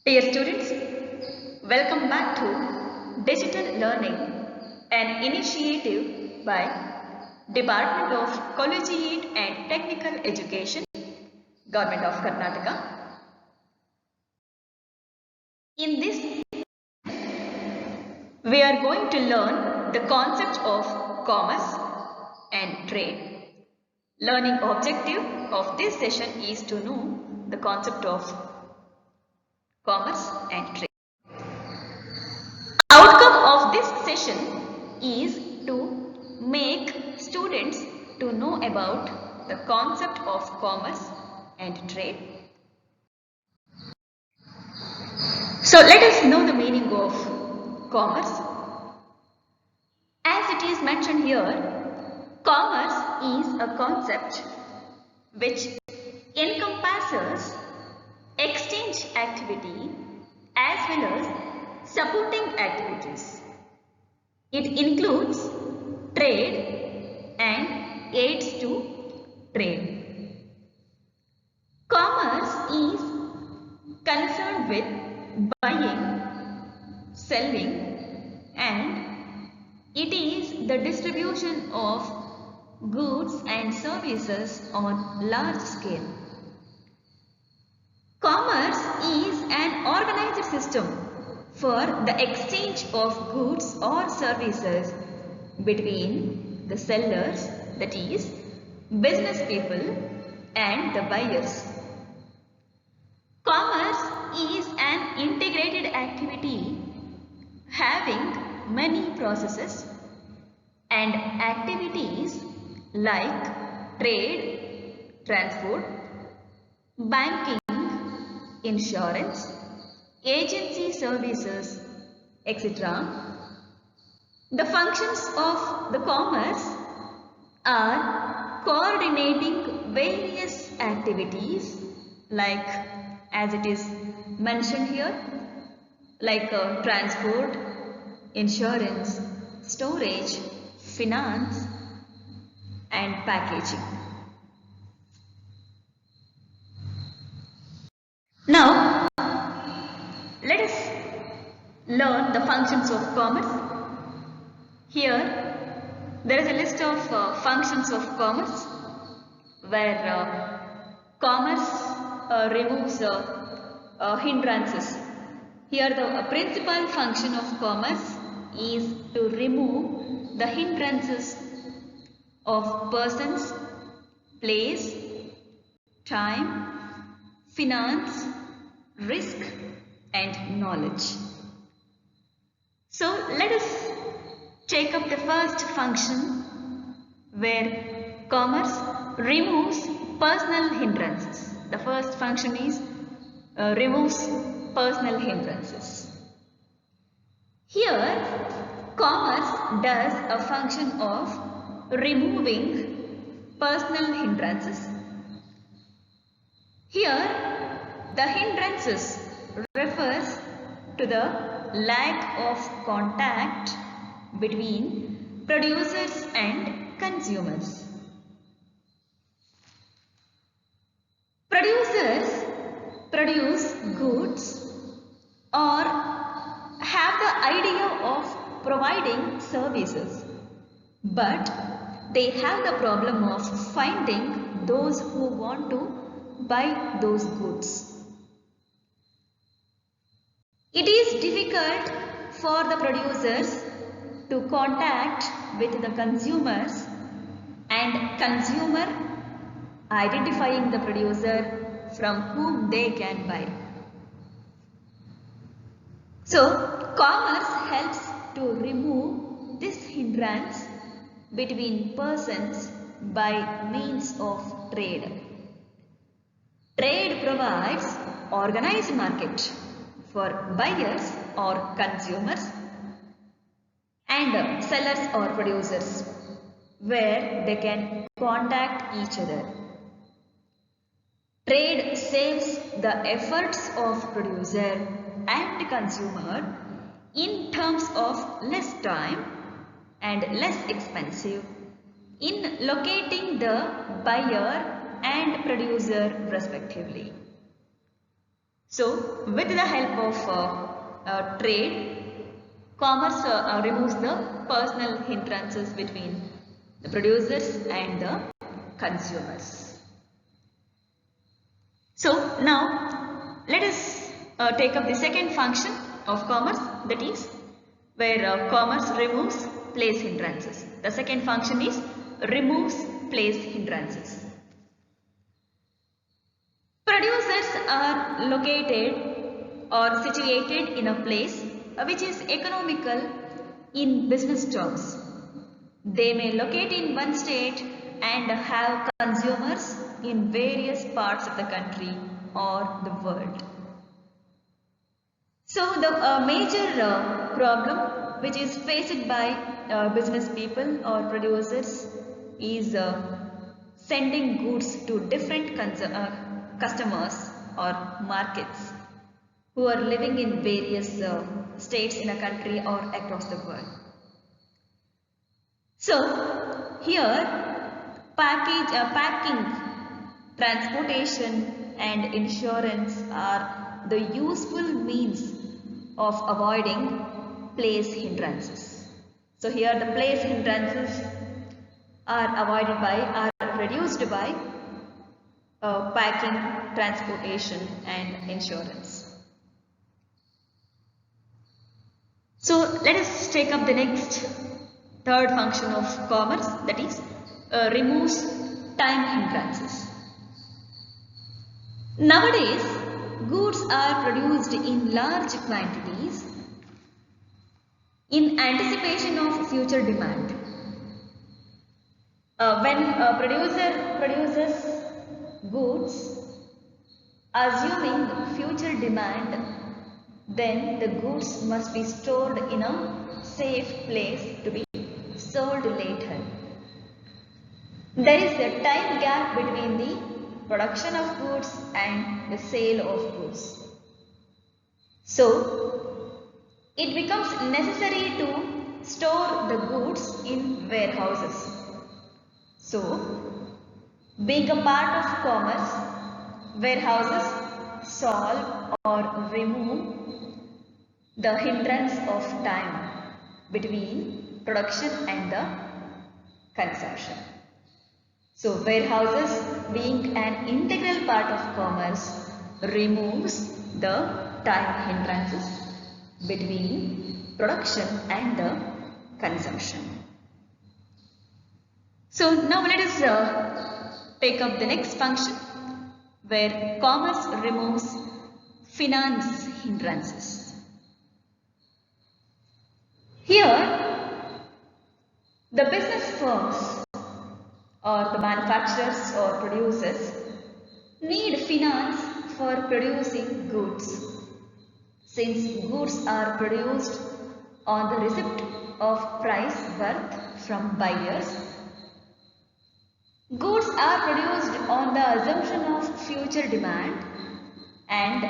Dear students, welcome back to Digital Learning, an initiative by Department of Collegiate and Technical Education, Government of Karnataka. In this, we are going to learn the concept of commerce and trade. Learning objective of this session is to know the concept of commerce and trade. Outcome of this session is to make students to know about the concept of commerce and trade. So let us know the meaning of commerce. As it is mentioned here, commerce is a concept which encompasses exchange activity as well as supporting activities. It includes trade and aids to trade. Commerce is concerned with buying, selling, and it is the distribution of goods and services on large scale. Commerce is an organized system for the exchange of goods or services between the sellers, that is, business people, and the buyers. Commerce is an integrated activity having many processes and activities like trade, transport, banking, insurance, agency services, etc. The functions of the commerce are coordinating various activities like, as it is mentioned here, like transport, insurance, storage, finance, and packaging. Now, let us learn the functions of commerce. Here, there is a list of functions of commerce where commerce removes hindrances. Here, the principal function of commerce is to remove the hindrances of persons, place, time, finance, risk, and knowledge. So let us take up the first function where commerce removes personal hindrances. The first function is removes personal hindrances. Here, commerce does a function of removing personal hindrances. Here, the hindrances refers to the lack of contact between producers and consumers. Producers produce goods or have the idea of providing services, but they have the problem of finding those who want to buy those goods. It is difficult for the producers to contact with the consumers and consumer identifying the producer from whom they can buy. So, commerce helps to remove this hindrance between persons by means of trade. Trade provides organized market for buyers or consumers and sellers or producers where they can contact each other. Trade saves the efforts of producer and consumer in terms of less time and less expensive in locating the buyer and producer respectively. So with the help of trade, commerce removes the personal hindrances between the producers and the consumers. So now let us take up the second function of commerce, that is where commerce removes place hindrances. The second function is removes place hindrances. Producers are located or situated in a place which is economical in business terms. They may locate in one state and have consumers in various parts of the country or the world. So the major problem which is faced by business people or producers is sending goods to different customers or markets who are living in various states in a country or across the world. So here packing, transportation and insurance are the useful means of avoiding place hindrances. So here the place hindrances are avoided by, are reduced by packing, transportation and insurance. So let us take up the next third function of commerce, that is removes time hindrances. Nowadays goods are produced in large quantities in anticipation of future demand. When a producer produces goods assuming future demand, then the goods must be stored in a safe place to be sold later. There is a time gap between the production of goods and the sale of goods. So it becomes necessary to store the goods in warehouses. So being a part of commerce, warehouses solve or remove the hindrance of time between production and the consumption. So warehouses, being an integral part of commerce, removes the time hindrances between production and the consumption. So now let us take up the next function where commerce removes finance hindrances. Here the business firms or the manufacturers or producers need finance for producing goods. Since goods are produced on the receipt of price worth from buyers, goods are produced on the assumption of future demand and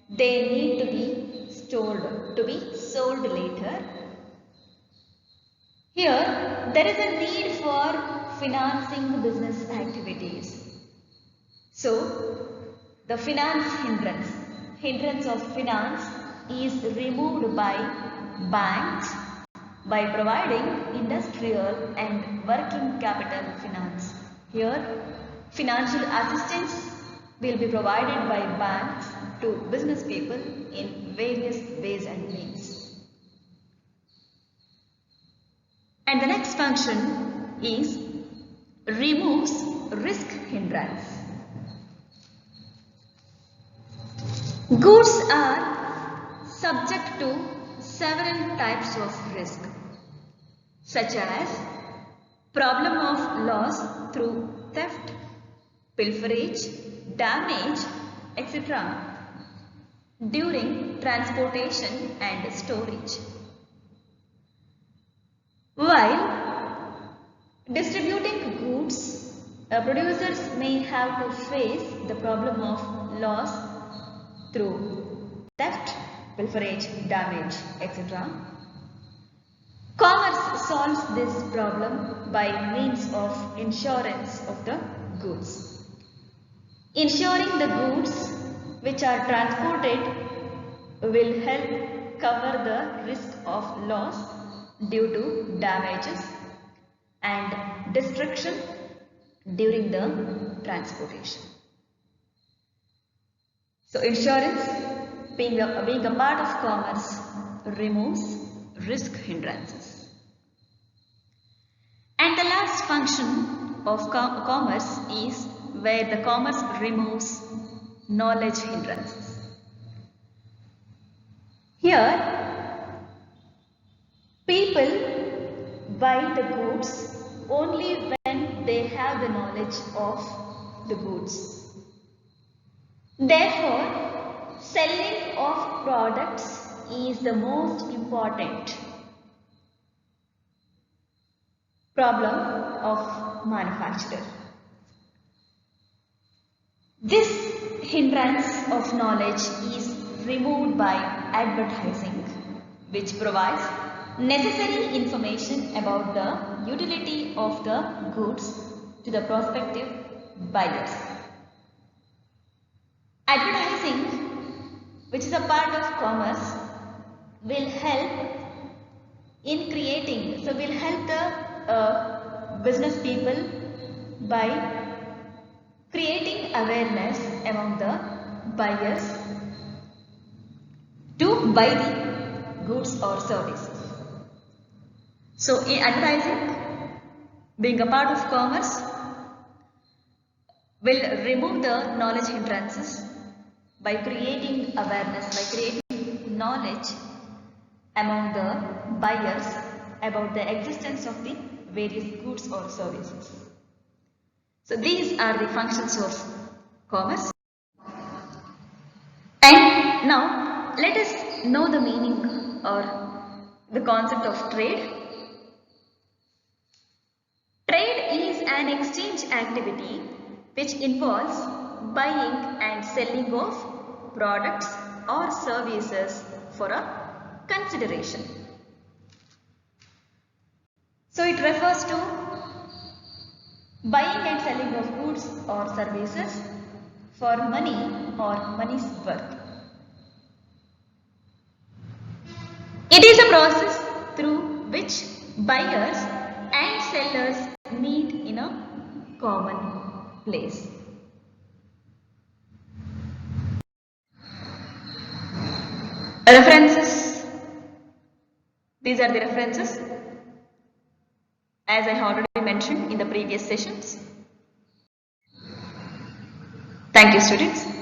they need to be stored to be sold later. Here there is a need for financing business activities. So the finance hindrance of finance is removed by banks by providing industrial and working capital finance. Here financial assistance will be provided by banks to business people in various ways and means. And the next function is removes risk hindrance. Goods are subject to several types of risk, such as problem of loss through theft, pilferage, damage, etc. during transportation and storage. While distributing goods, producers may have to face the problem of loss through theft, pilferage, damage, etc. Commerce solves this problem by means of insurance of the goods. Insuring the goods which are transported will help cover the risk of loss due to damages and destruction during the transportation. So insurance, being a part of commerce, removes risk hindrances. And the last function of commerce is where the commerce removes knowledge hindrances. Here, people buy the goods only when they have the knowledge of the goods. Therefore, selling of products is the most important problem of manufacturer. This hindrance of knowledge is removed by advertising, which provides necessary information about the utility of the goods to the prospective buyers. Advertising, which is a part of commerce, will help in creating, so will help the business people by creating awareness among the buyers to buy the goods or services. So in advertising, being a part of commerce, will remove the knowledge hindrances by creating awareness, by creating knowledge among the buyers about the existence of the various goods or services. So these are the functions of commerce. And now let us know the meaning or the concept of trade. Trade is an exchange activity which involves buying and selling of products or services for a consideration. So it refers to buying and selling of goods or services for money or money's worth. It is a process through which buyers and sellers meet in a common place. References. These are the references as I already mentioned in the previous sessions. Thank you, students.